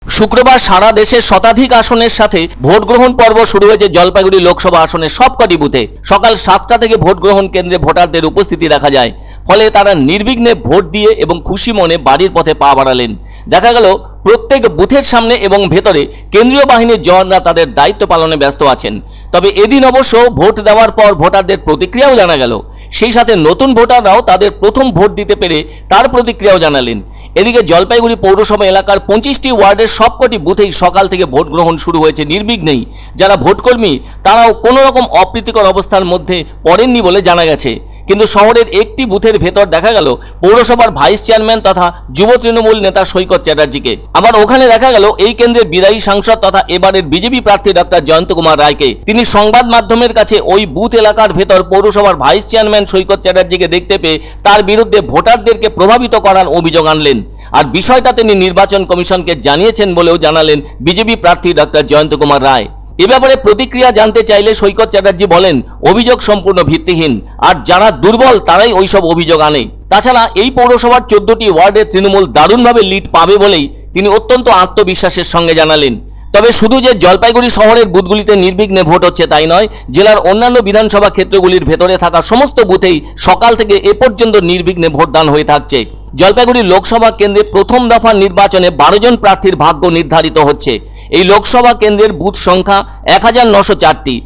শুক্রবার সারা দেশের শতাধিক আসনের সাথে ভোট গ্রহণ পর্ব শুরু হয়েছে জলপাইগুড়ি লোকসভা আসনের সবকটি বুথে। সকাল 7টা থেকে ভোট গ্রহণ কেন্দ্রে ভোটারদের উপস্থিতি দেখা যায়, ফলে তারা নির্বিঘ্নে ভোট দিয়ে এবং খুশি মনে বাড়ির পথে পা বাড়ালেন। দেখা গেল প্রত্যেক বুথের সামনে এবং ভেতরে কেন্দ্রীয় বাহিনীর জওয়ানরা তাদের দায়িত্ব পালনে ব্যস্ত আছেন। তবে এদিন অবশ্য ভোট দেওয়ার পর ভোটারদের প্রতিক্রিয়াও জানা গেল। সেই সাথে নতুন ভোটাররাও তাদের প্রথম ভোট দিতে পেরে তার প্রতিক্রিয়াও জানালেন। এদিকে জলপাইগুড়ি পৌরসভা এলাকার 25টি ওয়ার্ডের সবকটি বুথেই সকাল থেকে ভোট গ্রহণ শুরু হয়েছে নির্বিঘ্নেই। যারা ভোটকর্মী তারাও কোনো রকম অপ্রীতিকর অবস্থার মধ্যে পড়েননি বলে জানা গেছে। কিন্তু শহরের একটি বুথের ভেতর দেখা গেল পৌরসভার ভাইস চেয়ারম্যান তথা যুব তৃণমূল নেতা সৈকত চ্যাটার্জিকে। আবার ওখানে দেখা গেল এই কেন্দ্রের বিদায়ী সাংসদ তথা এবারের বিজেপি প্রার্থী ডক্টর জয়ন্ত কুমার রায়কে। তিনি সংবাদ মাধ্যমের কাছে ওই বুথ এলাকার ভেতর পৌরসভার ভাইস চেয়ারম্যান সৈকত চ্যাটার্জিকে দেখতে পেয়ে তার বিরুদ্ধে ভোটারদেরকে প্রভাবিত করার অভিযোগ আনলেন। আর বিষয়টা তিনি নির্বাচন কমিশনকে জানিয়েছেন বলেও জানালেন বিজেপি প্রার্থী ডক্টর জয়ন্ত কুমার রায়। এ ব্যাপারে প্রতিক্রিয়া জানতে চাইলে সৈকত চ্যাটার্জি বলেন, অভিযোগ সম্পূর্ণ ভিত্তিহীন, আর যারা দুর্বল তারাই ওইসব অভিযোগ আনে। তাছাড়া এই পৌরসভার 14টি ওয়ার্ডে তৃণমূল দারুণভাবে লিড পাবে বলেই তিনি অত্যন্ত আত্মবিশ্বাসের সঙ্গে জানালেন। তবে শুধু যে জলপাইগুড়ি শহরের বুথগুলিতে নির্বিঘ্নে ভোট হচ্ছে তাই নয়, জেলার অন্যান্য বিধানসভা ক্ষেত্রগুলির ভেতরে থাকা সমস্ত বুথেই সকাল থেকে এ পর্যন্ত নির্বিঘ্নে ভোটদান হয়ে থাকছে। জলপাইগুড়ি লোকসভা কেন্দ্রে প্রথম দফার নির্বাচনে 12 জন প্রার্থীর ভাগ্য নির্ধারিত হচ্ছে। এই লোকসভা কেন্দ্রের বুথ সংখ্যা 1904টি।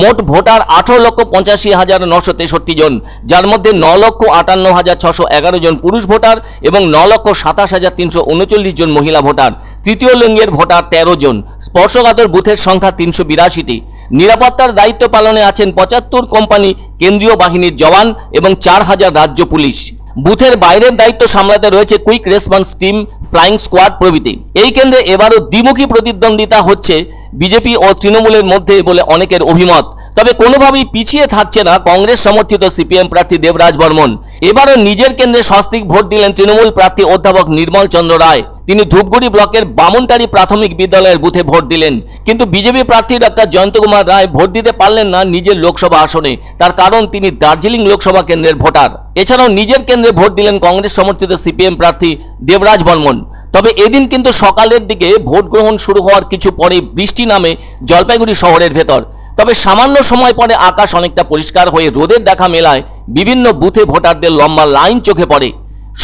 মোট ভোটার 18,85,963 জন, যার মধ্যে 9,58,611 জন পুরুষ ভোটার এবং 9,27,339 জন মহিলা ভোটার। তৃতীয় লিঙ্গের ভোটার 13 জন। স্পর্শকাতর বুথের সংখ্যা 382টি। নিরাপত্তার দায়িত্ব পালনে আছেন 75 কোম্পানি কেন্দ্রীয় বাহিনীর জওয়ান এবং 4000 রাজ্য পুলিশ। বুথের বাইরের দায়িত্ব সামলাতে রয়েছে quick response team, flying squad প্রভৃতি। এই কেন্দ্রে এবারও দ্বিমুখী প্রতিদ্বন্দ্বিতা হচ্ছে বিজেপি ও তৃণমূলের মধ্যে বলে অনেকের অভিমত। তবে কোনোভাবেই পিছিয়ে থাকছে না কংগ্রেস সমর্থিত সিপিএম প্রার্থী দেবরাজ বর্মন। এবারও নিজের কেন্দ্রে স্বস্তিক ভোট দিলেন তৃণমূল প্রার্থী অধ্যাপক নির্মল চন্দ্র রায়। তিনি ধূপগুড়ি ব্লকের বামুনটারি প্রাথমিক বিদ্যালয়ের বুথে ভোট দিলেন। কিন্তু বিজেপি প্রার্থী ডক্টর জয়ন্ত কুমার রায় ভোট দিতে পারলেন না নিজের লোকসভা আসনে। তার কারণ তিনি দার্জিলিং লোকসভা কেন্দ্রের ভোটার। এছাড়াও নিজের কেন্দ্রে ভোট দিলেন কংগ্রেস সমর্থিত সিপিএম প্রার্থী দেবরাজ বর্মন। তবে এদিন কিন্তু সকালের দিকে ভোট গ্রহণ শুরু হওয়ার কিছু পরে বৃষ্টি নামে জলপাইগুড়ি শহরের ভেতর। তবে সামান্য সময় পরে আকাশ অনেকটা পরিষ্কার হয়ে রোদের দেখা মেলায় বিভিন্ন বুথে ভোটারদের লম্বা লাইন চোখে পড়ে।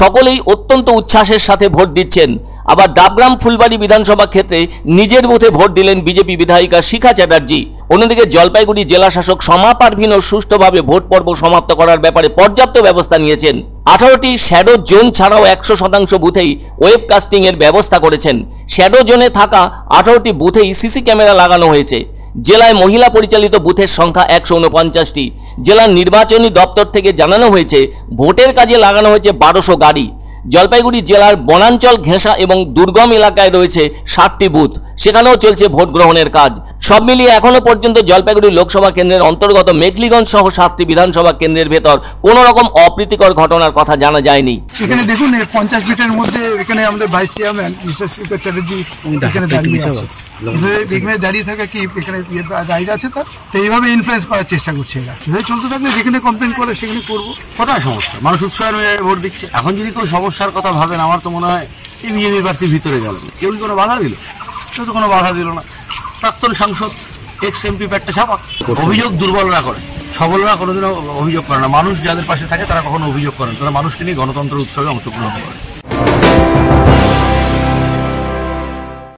সকলেই অত্যন্ত উচ্ছ্বাসের সাথে ভোট দিচ্ছেন। আবার ডাবগ্রাম ফুলবাড়ি বিধানসভা ক্ষেত্রে নিজের বুথে ভোট দিলেন বিজেপি বিধায়িকা শিখা চ্যাটার্জি। অন্যদিকে জলপাইগুড়ি জেলা শাসক সমা পারভিন সুষ্ঠুভাবে ভোট পর্ব সমাপ্ত করার ব্যাপারে পর্যাপ্ত ব্যবস্থা নিয়েছেন। 18টি শ্যাডো জোন ছাড়াও 100% বুথেই ওয়েবকাস্টিং এর ব্যবস্থা করেছেন। শ্যাডো জোনে থাকা 18টি বুথেই সিসি ক্যামেরা লাগানো হয়েছে। জেলায় মহিলা পরিচালিত বুথের সংখ্যা 149টি। জেলার নির্বাচনী দপ্তর থেকে জানানো হয়েছে ভোটের কাজে লাগানো হয়েছে 1200 গাড়ি। জলপাইগুড়ি জেলার বনাঞ্চল, ঘেঁষা এবং দুর্গম এলাকায় রয়েছে 60টি বুথ, সেখানেও চলছে ভোট গ্রহণের কাজ। সব মিলিয়ে এখনো পর্যন্ত জলপাইগুড়ি লোকসভা কেন্দ্রের অন্তর্গত মেঘলিগঞ্জ সহ 7টি বিধানসভা কেন্দ্রের ভেতর কোনো রকম অপ্রীতিকর ঘটনার কথা জানা যায়নি। এখানে দেখুন 50 ফিটের মধ্যে এখানে আমাদের ভাইস চেয়ারম্যান মিস্টার সৈকত চ্যাটার্জি এখানে দাঁড়িয়ে আছে। এখানে দাঁড়িয়ে থাকা কি এখানে দাঁড়িয়ে আছে, তো এইভাবে ইনফ্লুয়েন্স করার চেষ্টা করছে। এরা চলতে থাকলে যেখানে কমপ্লেন করে সেখানে করবো। কোথায় সমস্যা? মানুষ উৎসাহ ভোট দিচ্ছে। এখন যদি কোনো সমস্যার কথা ভাবেন, আমার তো মনে হয় এই বিজেপি প্রার্থীর ভিতরে গেল, কেউ কোনো বাধা দিল? কেউ তো কোনো বাধা দিল না। প্রাক্তন সাংসদ এক্স এমপি প্যাটটা ছাপা। অভিযোগ দুর্বলরা করে, সবলরা কোনোদিনও অভিযোগ করে না। মানুষ যাদের পাশে থাকে তারা কখনো অভিযোগ করেন, তারা মানুষকে নিয়ে গণতন্ত্র উৎসবে অংশগ্রহণ করে।